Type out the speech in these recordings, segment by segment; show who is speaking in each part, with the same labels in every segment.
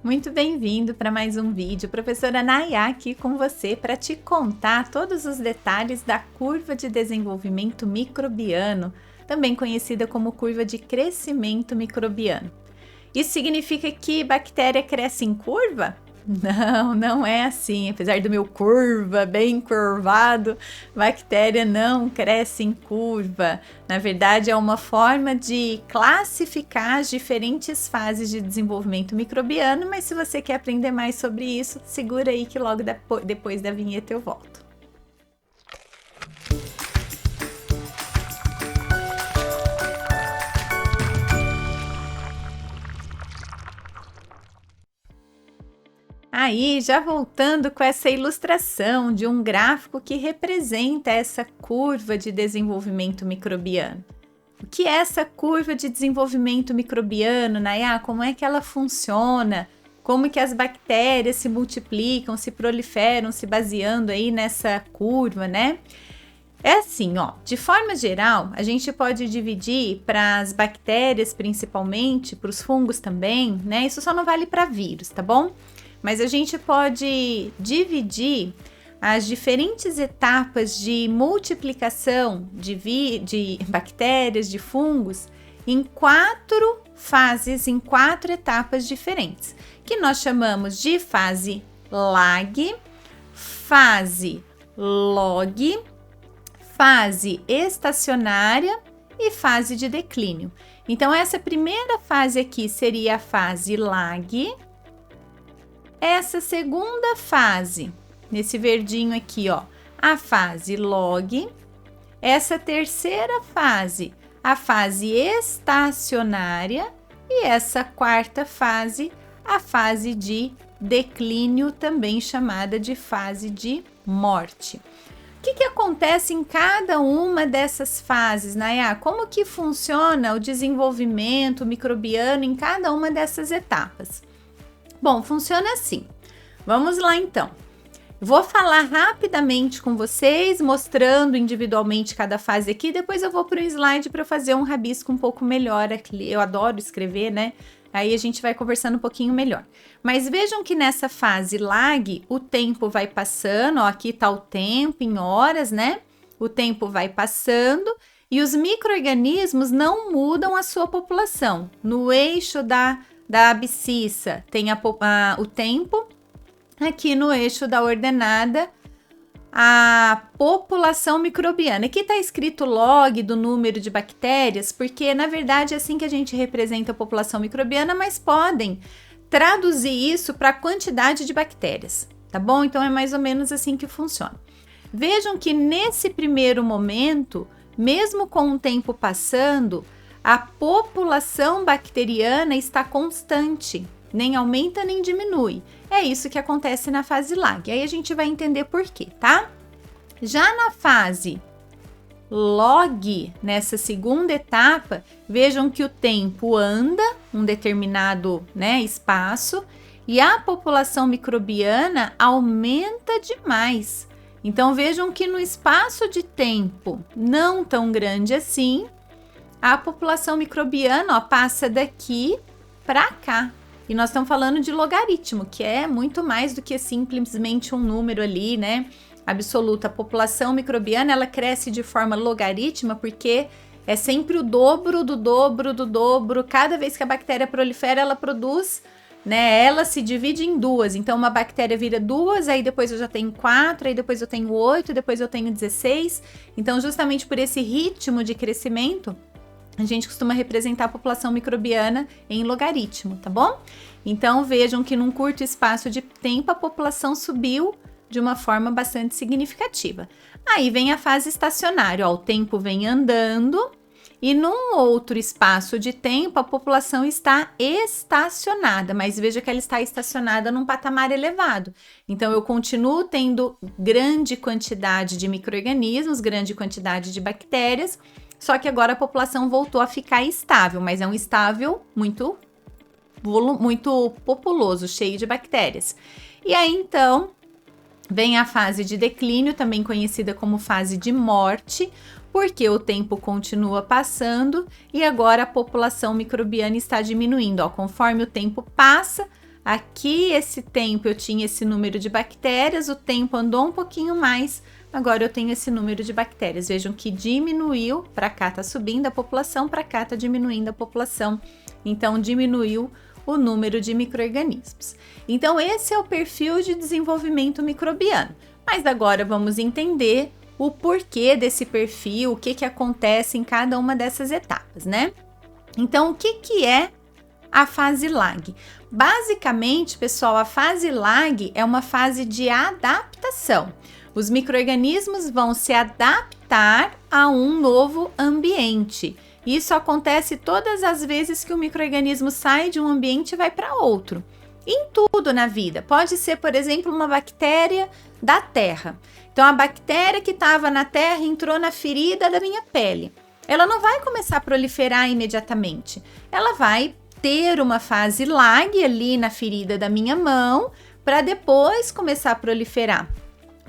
Speaker 1: Muito bem-vindo para mais um vídeo. Professora Nayá aqui com você para te contar todos os detalhes da curva de desenvolvimento microbiano, também conhecida como curva de crescimento microbiano. Isso significa que bactéria cresce em curva? Não é assim. Apesar do meu curva bem curvado, bactéria não cresce em curva. Na verdade, é uma forma de classificar as diferentes fases de desenvolvimento microbiano, mas se você quer aprender mais sobre isso, segura aí que logo depois da vinheta eu volto. Aí, já voltando com essa ilustração de um gráfico que representa essa curva de desenvolvimento microbiano. O que é essa curva de desenvolvimento microbiano, Nayá? Como é que ela funciona? Como que as bactérias se multiplicam, se proliferam, se baseando aí nessa curva, né? É assim, ó, de forma geral, a gente pode dividir para as bactérias principalmente, para os fungos também, né? Isso só não vale para vírus, tá bom? Mas a gente pode dividir as diferentes etapas de multiplicação de bactérias, de fungos, em 4 fases, em 4 etapas diferentes, que nós chamamos de fase lag, fase log, fase estacionária e fase de declínio. Então, essa primeira fase aqui seria a fase lag. Essa segunda fase, nesse verdinho aqui, ó, a fase log. Essa terceira fase, a fase estacionária. E essa quarta fase, a fase de declínio, também chamada de fase de morte. O que acontece em cada uma dessas fases, Nayá? Como que funciona o desenvolvimento microbiano em cada uma dessas etapas? Bom, funciona assim. Vamos lá então. Vou falar rapidamente com vocês, mostrando individualmente cada fase aqui. Depois eu vou para um slide para fazer um rabisco um pouco melhor aqui. Eu adoro escrever, né? Aí a gente vai conversando um pouquinho melhor. Mas vejam que nessa fase lag, o tempo vai passando. Ó, aqui está o tempo em horas, né? O tempo vai passando e os micro-organismos não mudam a sua população. No eixo da abscissa tem o tempo, aqui no eixo da ordenada a população microbiana. Aqui está escrito log do número de bactérias, porque na verdade é assim que a gente representa a população microbiana, mas podem traduzir isso para a quantidade de bactérias, tá bom? Então é mais ou menos assim que funciona. Vejam que nesse primeiro momento, mesmo com o tempo passando, a população bacteriana está constante, nem aumenta nem diminui. É isso que acontece na fase lag. Aí a gente vai entender por quê, tá? Já na fase log, nessa segunda etapa, vejam que o tempo anda um determinado, né, espaço e a população microbiana aumenta demais. Então vejam que no espaço de tempo não tão grande assim, a população microbiana, ó, passa daqui para cá. E nós estamos falando de logaritmo, que é muito mais do que simplesmente um número ali, né? Absoluto. A população microbiana, ela cresce de forma logarítmica porque é sempre o dobro do dobro do dobro. Cada vez que a bactéria prolifera, ela produz, né? Ela se divide em 2. Então, uma bactéria vira 2, aí depois eu já tenho 4, aí depois eu tenho 8, depois eu tenho 16. Então, justamente por esse ritmo de crescimento, a gente costuma representar a população microbiana em logaritmo, tá bom? Então, vejam que num curto espaço de tempo, a população subiu de uma forma bastante significativa. Aí vem a fase estacionária, ó, o tempo vem andando e num outro espaço de tempo, a população está estacionada, mas veja que ela está estacionada num patamar elevado. Então, eu continuo tendo grande quantidade de micro-organismos, grande quantidade de bactérias, só que agora a população voltou a ficar estável, mas é um estável muito populoso, cheio de bactérias. E aí, então, vem a fase de declínio, também conhecida como fase de morte, porque o tempo continua passando e agora a população microbiana está diminuindo. Ó, conforme o tempo passa, Aqui, esse tempo, eu tinha esse número de bactérias, o tempo andou um pouquinho mais, agora eu tenho esse número de bactérias. Vejam que diminuiu, para cá está subindo a população, para cá está diminuindo a população. Então, diminuiu o número de micro-organismos. Então, esse é o perfil de desenvolvimento microbiano. Mas agora vamos entender o porquê desse perfil, o que acontece em cada uma dessas etapas, né? Então, o que é a fase lag? Basicamente, pessoal, a fase lag é uma fase de adaptação. Os micro-organismos vão se adaptar a um novo ambiente. Isso acontece todas as vezes que o micro-organismo sai de um ambiente e vai para outro. Em tudo na vida. Pode ser, por exemplo, uma bactéria da terra. Então, a bactéria que estava na terra entrou na ferida da minha pele. Ela não vai começar a proliferar imediatamente. Ela vai ter uma fase lag ali na ferida da minha mão para depois começar a proliferar.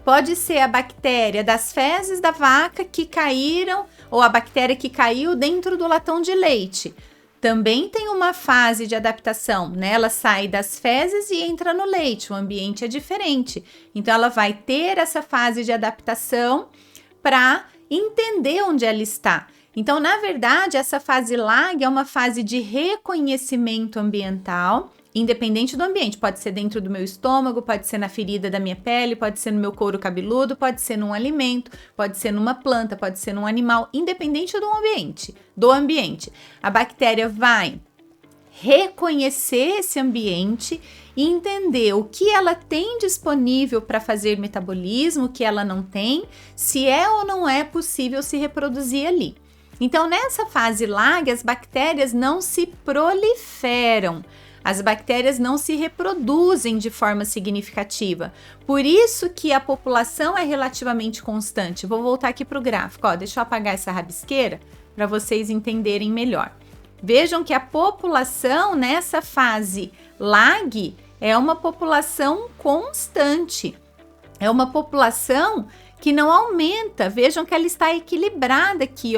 Speaker 1: Pode ser a bactéria das fezes da vaca que caíram ou a bactéria que caiu dentro do latão de leite. Também tem uma fase de adaptação, né? Ela sai das fezes e entra no leite, o ambiente é diferente. Então, ela vai ter essa fase de adaptação para entender onde ela está. Então, na verdade, essa fase lag é uma fase de reconhecimento ambiental, independente do ambiente. Pode ser dentro do meu estômago, pode ser na ferida da minha pele, pode ser no meu couro cabeludo, pode ser num alimento, pode ser numa planta, pode ser num animal, independente do ambiente. A bactéria vai reconhecer esse ambiente e entender o que ela tem disponível para fazer metabolismo, o que ela não tem, se é ou não é possível se reproduzir ali. Então, nessa fase lag, as bactérias não se proliferam. As bactérias não se reproduzem de forma significativa. Por isso que a população é relativamente constante. Vou voltar aqui para o gráfico. Deixa eu apagar essa rabisqueira para vocês entenderem melhor. Vejam que a população nessa fase lag é uma população constante. É uma população que não aumenta. Vejam que ela está equilibrada aqui,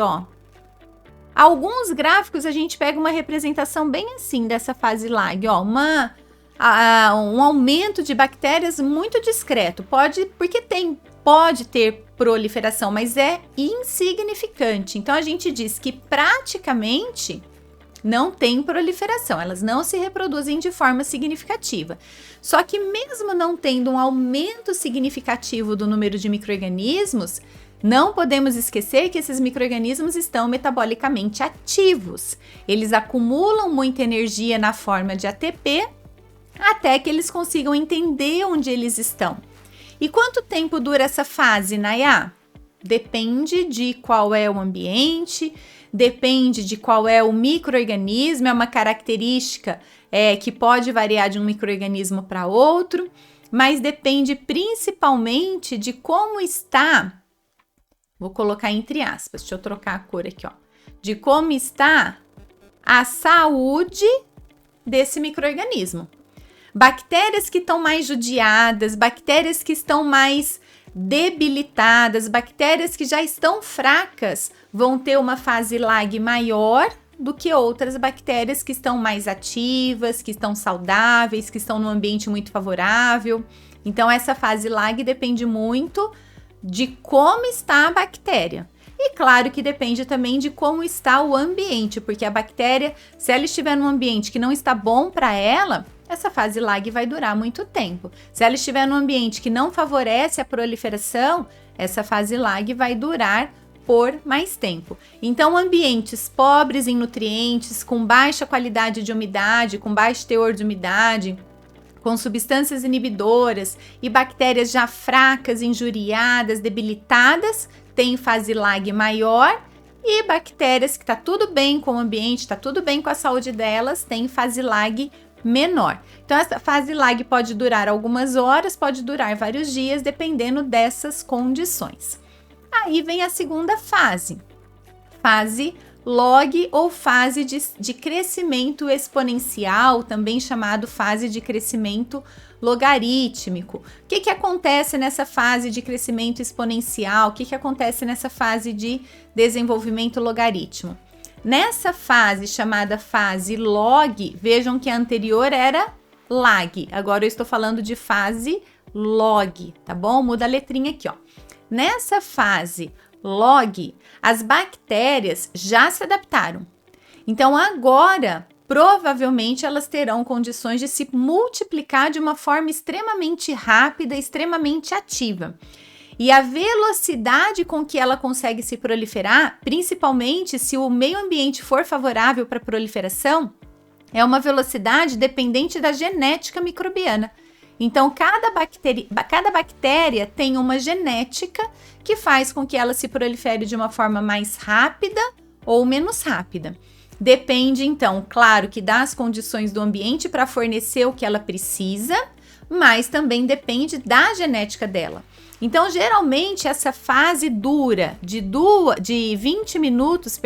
Speaker 1: Alguns gráficos a gente pega uma representação bem assim dessa fase lag, um aumento de bactérias muito discreto, pode ter proliferação, mas é insignificante. Então a gente diz que praticamente não tem proliferação, elas não se reproduzem de forma significativa. Só que mesmo não tendo um aumento significativo do número de micro-organismos, não podemos esquecer que esses micro-organismos estão metabolicamente ativos. Eles acumulam muita energia na forma de ATP até que eles consigam entender onde eles estão. E quanto tempo dura essa fase, Nayá? Depende de qual é o ambiente, depende de qual é o micro-organismo, é uma característica que pode variar de um micro-organismo para outro, mas depende principalmente de como está. Vou colocar entre aspas, deixa eu trocar a cor aqui, de como está a saúde desse micro-organismo. Bactérias que estão mais judiadas, bactérias que estão mais debilitadas, bactérias que já estão fracas, vão ter uma fase lag maior do que outras bactérias que estão mais ativas, que estão saudáveis, que estão num ambiente muito favorável. Então, essa fase lag depende muito de como está a bactéria. E claro que depende também de como está o ambiente, porque a bactéria, se ela estiver num ambiente que não está bom para ela, essa fase lag vai durar muito tempo. Se ela estiver num ambiente que não favorece a proliferação, essa fase lag vai durar por mais tempo. Então, ambientes pobres em nutrientes, com baixa qualidade de umidade, com baixo teor de umidade, com substâncias inibidoras e bactérias já fracas, injuriadas, debilitadas, tem fase lag maior, e bactérias que está tudo bem com o ambiente, está tudo bem com a saúde delas, tem fase lag menor. Então, essa fase lag pode durar algumas horas, pode durar vários dias, dependendo dessas condições. Aí vem a segunda fase log ou fase de crescimento exponencial, também chamado fase de crescimento logarítmico. O que acontece nessa fase de crescimento exponencial? O que acontece nessa fase de desenvolvimento logaritmo? Nessa fase chamada fase log, vejam que a anterior era lag. Agora eu estou falando de fase log, tá bom? Muda a letrinha aqui, ó. Nessa fase log, as bactérias já se adaptaram. Então agora, provavelmente elas terão condições de se multiplicar de uma forma extremamente rápida, extremamente ativa. E a velocidade com que ela consegue se proliferar, principalmente se o meio ambiente for favorável para a proliferação, é uma velocidade dependente da genética microbiana. Então, cada bactéria tem uma genética que faz com que ela se prolifere de uma forma mais rápida ou menos rápida. Depende, então, claro, que das condições do ambiente para fornecer o que ela precisa, mas também depende da genética dela. Então, geralmente, essa fase dura de 20 minutos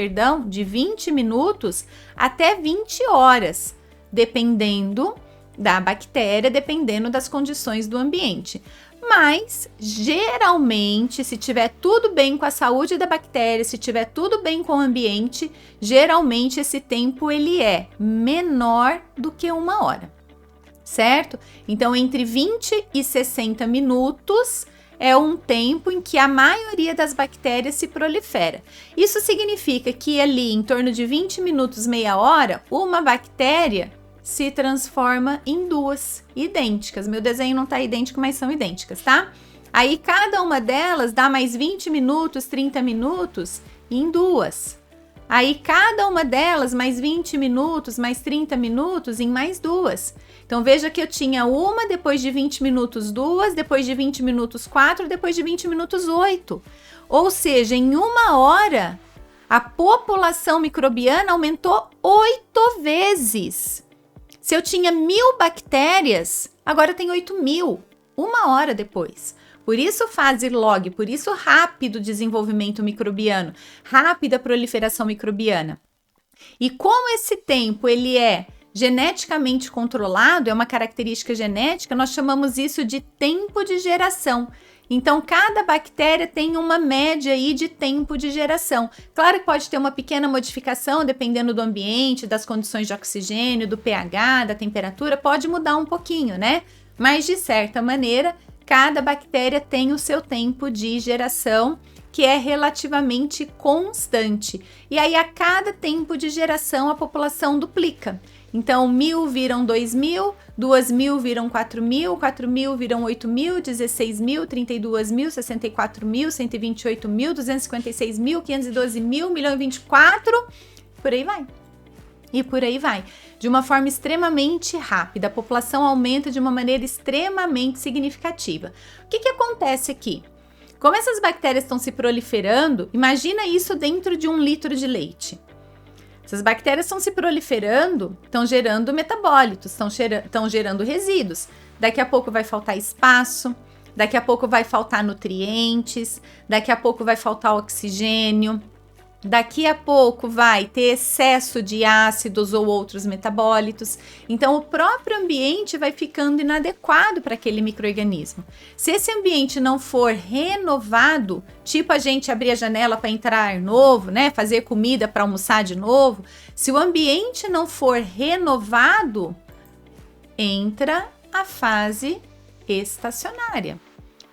Speaker 1: até 20 horas, dependendo da bactéria, dependendo das condições do ambiente. Mas, geralmente, se tiver tudo bem com a saúde da bactéria, se tiver tudo bem com o ambiente, geralmente esse tempo ele é menor do que 1 hora, certo? Então, entre 20 e 60 minutos é um tempo em que a maioria das bactérias se prolifera. Isso significa que ali, em torno de 20 minutos, meia hora, uma bactéria se transforma em 2 idênticas. Meu desenho não tá idêntico, mas são idênticas, tá? Aí, cada uma delas dá mais 20 minutos, 30 minutos em 2. Aí, cada uma delas mais 20 minutos, mais 30 minutos em mais 2. Então, veja que eu tinha uma, depois de 20 minutos 2, depois de 20 minutos 4, depois de 20 minutos 8. Ou seja, em 1 hora, a população microbiana aumentou 8 vezes. Se eu tinha 1000 bactérias, agora tem 8.000, 1 hora depois. Por isso fase log, por isso rápido desenvolvimento microbiano, rápida proliferação microbiana. E como esse tempo ele é geneticamente controlado, é uma característica genética, nós chamamos isso de tempo de geração. Então, cada bactéria tem uma média aí de tempo de geração. Claro que pode ter uma pequena modificação, dependendo do ambiente, das condições de oxigênio, do pH, da temperatura, pode mudar um pouquinho, né? Mas, de certa maneira, cada bactéria tem o seu tempo de geração, que é relativamente constante. E aí, a cada tempo de geração, a população duplica. Então, 1000 viram 2000, 2000 viram 4000, 4000 viram 8000, 16.000, 32.000, 64.000, 128.000, 256.000, 512.000, 1.024.000, por aí vai. E por aí vai. De uma forma extremamente rápida, a população aumenta de uma maneira extremamente significativa. O que acontece aqui? Como essas bactérias estão se proliferando, imagina isso dentro de 1 litro de leite. Essas bactérias estão se proliferando, estão gerando metabólitos, estão gerando resíduos. Daqui a pouco vai faltar espaço, daqui a pouco vai faltar nutrientes, daqui a pouco vai faltar oxigênio, daqui a pouco vai ter excesso de ácidos ou outros metabólitos. Então, o próprio ambiente vai ficando inadequado para aquele micro-organismo. Se esse ambiente não for renovado, tipo a gente abrir a janela para entrar ar novo, né? Fazer comida para almoçar de novo. Se o ambiente não for renovado, entra a fase estacionária.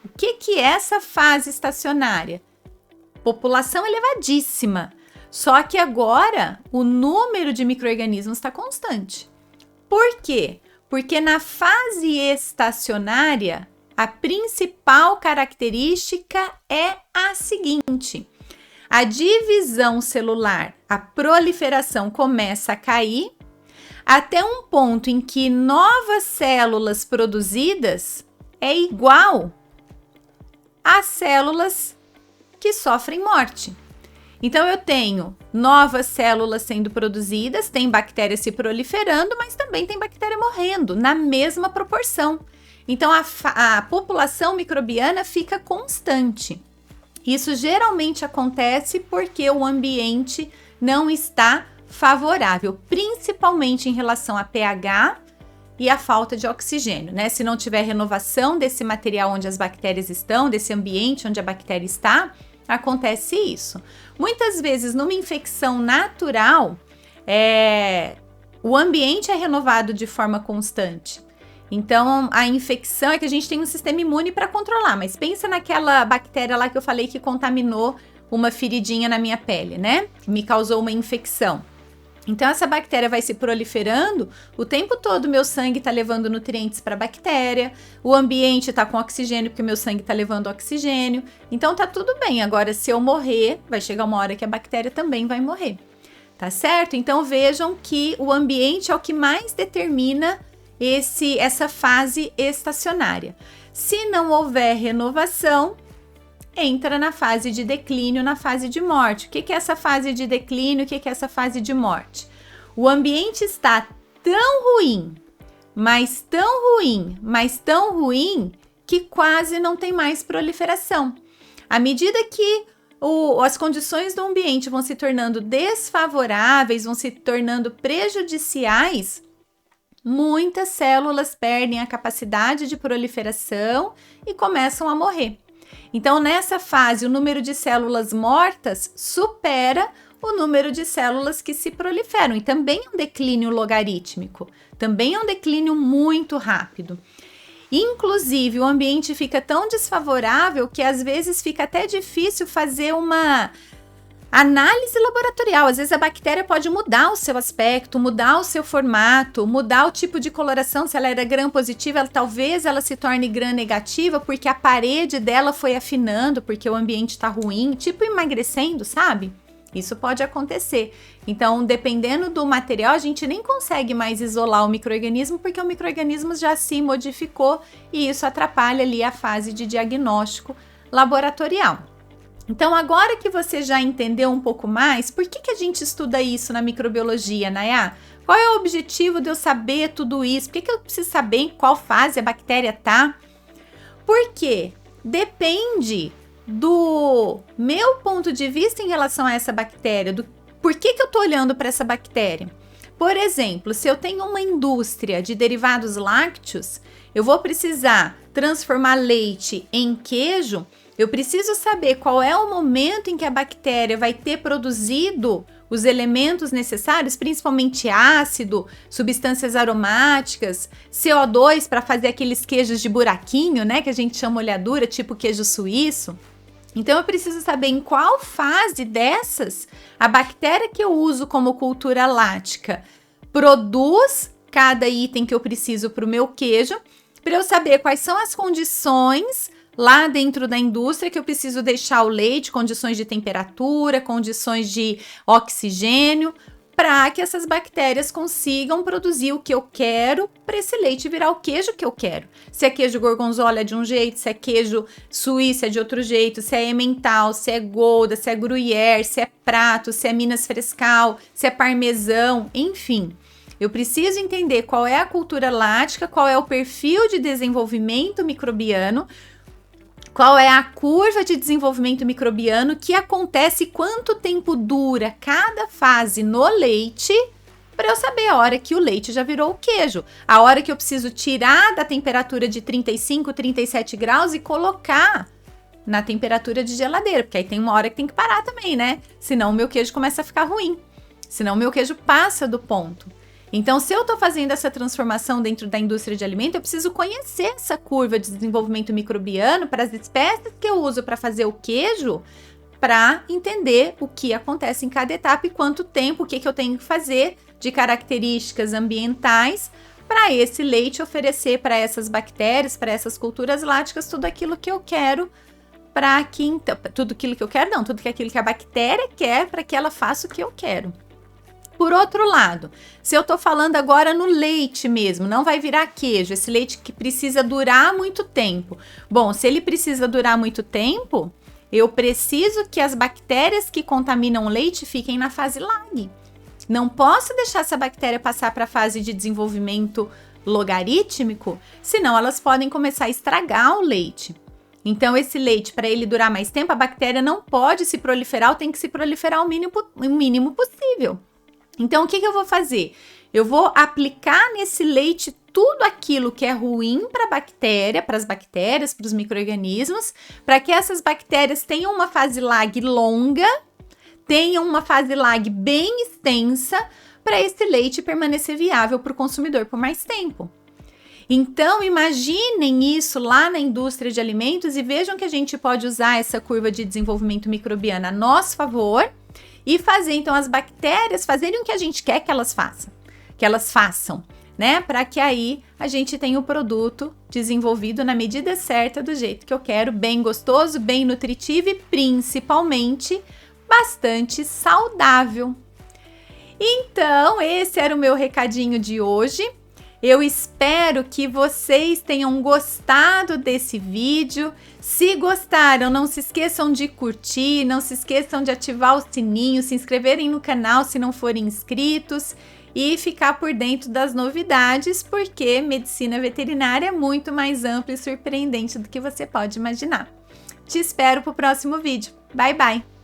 Speaker 1: O que é essa fase estacionária? População elevadíssima. Só que agora o número de micro-organismos está constante. Por quê? Porque na fase estacionária, a principal característica é a seguinte: a divisão celular, a proliferação começa a cair até um ponto em que novas células produzidas é igual às células que sofrem morte. Então, eu tenho novas células sendo produzidas, tem bactérias se proliferando, mas também tem bactéria morrendo, na mesma proporção. Então, a população microbiana fica constante. Isso geralmente acontece porque o ambiente não está favorável, principalmente em relação a pH e a falta de oxigênio, né? Se não tiver renovação desse material onde as bactérias estão, desse ambiente onde a bactéria está, acontece isso. Muitas vezes, numa infecção natural, o ambiente é renovado de forma constante, Então, a infecção é que a gente tem um sistema imune para controlar, mas pensa naquela bactéria lá que eu falei que contaminou uma feridinha na minha pele, né? Me causou uma infecção. Então, essa bactéria vai se proliferando, o tempo todo meu sangue está levando nutrientes para a bactéria, o ambiente está com oxigênio, porque meu sangue está levando oxigênio. Então, tá tudo bem. Agora, se eu morrer, vai chegar uma hora que a bactéria também vai morrer. Tá certo? Então, vejam que o ambiente é o que mais determina essa fase estacionária. Se não houver renovação, entra na fase de declínio, na fase de morte. O que é essa fase de declínio? O que é essa fase de morte? O ambiente está tão ruim, mas tão ruim, mas tão ruim, que quase não tem mais proliferação. À medida que as condições do ambiente vão se tornando desfavoráveis, vão se tornando prejudiciais, muitas células perdem a capacidade de proliferação e começam a morrer. Então, nessa fase, o número de células mortas supera o número de células que se proliferam. E também é um declínio logarítmico, também é um declínio muito rápido. Inclusive, o ambiente fica tão desfavorável que às vezes fica até difícil fazer uma análise laboratorial. Às vezes a bactéria pode mudar o seu aspecto, mudar o seu formato, mudar o tipo de coloração. Se ela era gram positiva, talvez ela se torne gram negativa porque a parede dela foi afinando, porque o ambiente está ruim, tipo emagrecendo, sabe? Isso pode acontecer. Então, dependendo do material, a gente nem consegue mais isolar o micro-organismo porque o micro-organismo já se modificou e isso atrapalha ali a fase de diagnóstico laboratorial. Então, agora que você já entendeu um pouco mais, por que a gente estuda isso na microbiologia, Nayá? Qual é o objetivo de eu saber tudo isso? Por que eu preciso saber em qual fase a bactéria tá? Porque depende do meu ponto de vista em relação a essa bactéria, por que eu tô olhando para essa bactéria. Por exemplo, se eu tenho uma indústria de derivados lácteos, eu vou precisar transformar leite em queijo. Eu preciso saber qual é o momento em que a bactéria vai ter produzido os elementos necessários, principalmente ácido, substâncias aromáticas, CO2 para fazer aqueles queijos de buraquinho, né, que a gente chama molhadura, tipo queijo suíço. Então, eu preciso saber em qual fase dessas a bactéria que eu uso como cultura láctea produz cada item que eu preciso para o meu queijo, para eu saber quais são as condições lá dentro da indústria que eu preciso deixar o leite, condições de temperatura, condições de oxigênio, para que essas bactérias consigam produzir o que eu quero para esse leite virar o queijo que eu quero. Se é queijo gorgonzola é de um jeito, se é queijo suíço é de outro jeito, se é emmental, se é gouda, se é gruyère, se é prato, se é minas frescal, se é parmesão, enfim. Eu preciso entender qual é a cultura láctea, qual é o perfil de desenvolvimento microbiano, qual é a curva de desenvolvimento microbiano que acontece, quanto tempo dura cada fase no leite, para eu saber a hora que o leite já virou o queijo, a hora que eu preciso tirar da temperatura de 35, 37 graus e colocar na temperatura de geladeira, porque aí tem uma hora que tem que parar também, né? Senão o meu queijo começa a ficar ruim, senão o meu queijo passa do ponto. Então, se eu estou fazendo essa transformação dentro da indústria de alimento, eu preciso conhecer essa curva de desenvolvimento microbiano para as espécies que eu uso para fazer o queijo, para entender o que acontece em cada etapa e quanto tempo, o que eu tenho que fazer de características ambientais para esse leite oferecer para essas bactérias, para essas culturas lácteas, tudo aquilo que eu quero para que, então, tudo aquilo que eu quero, não, tudo aquilo que a bactéria quer para que ela faça o que eu quero. Por outro lado, se eu tô falando agora no leite mesmo, não vai virar queijo, esse leite que precisa durar muito tempo. Bom, se ele precisa durar muito tempo, eu preciso que as bactérias que contaminam o leite fiquem na fase lag. Não posso deixar essa bactéria passar para a fase de desenvolvimento logarítmico, senão elas podem começar a estragar o leite. Então, esse leite, para ele durar mais tempo, a bactéria não pode se proliferar, ou tem que se proliferar o mínimo possível. Então, o que eu vou fazer? Eu vou aplicar nesse leite tudo aquilo que é ruim para a bactéria, para as bactérias, para os micro-organismos, para que essas bactérias tenham uma fase lag longa, tenham uma fase lag bem extensa, para esse leite permanecer viável para o consumidor por mais tempo. Então, imaginem isso lá na indústria de alimentos e vejam que a gente pode usar essa curva de desenvolvimento microbiano a nosso favor e fazer, então, as bactérias fazerem o que a gente quer que elas façam, né? Para que aí a gente tenha o produto desenvolvido na medida certa, do jeito que eu quero, bem gostoso, bem nutritivo e principalmente bastante saudável. Então, esse era o meu recadinho de hoje. Eu espero que vocês tenham gostado desse vídeo. Se gostaram, não se esqueçam de curtir, não se esqueçam de ativar o sininho, se inscreverem no canal se não forem inscritos e ficar por dentro das novidades, porque medicina veterinária é muito mais ampla e surpreendente do que você pode imaginar. Te espero para o próximo vídeo. Bye, bye!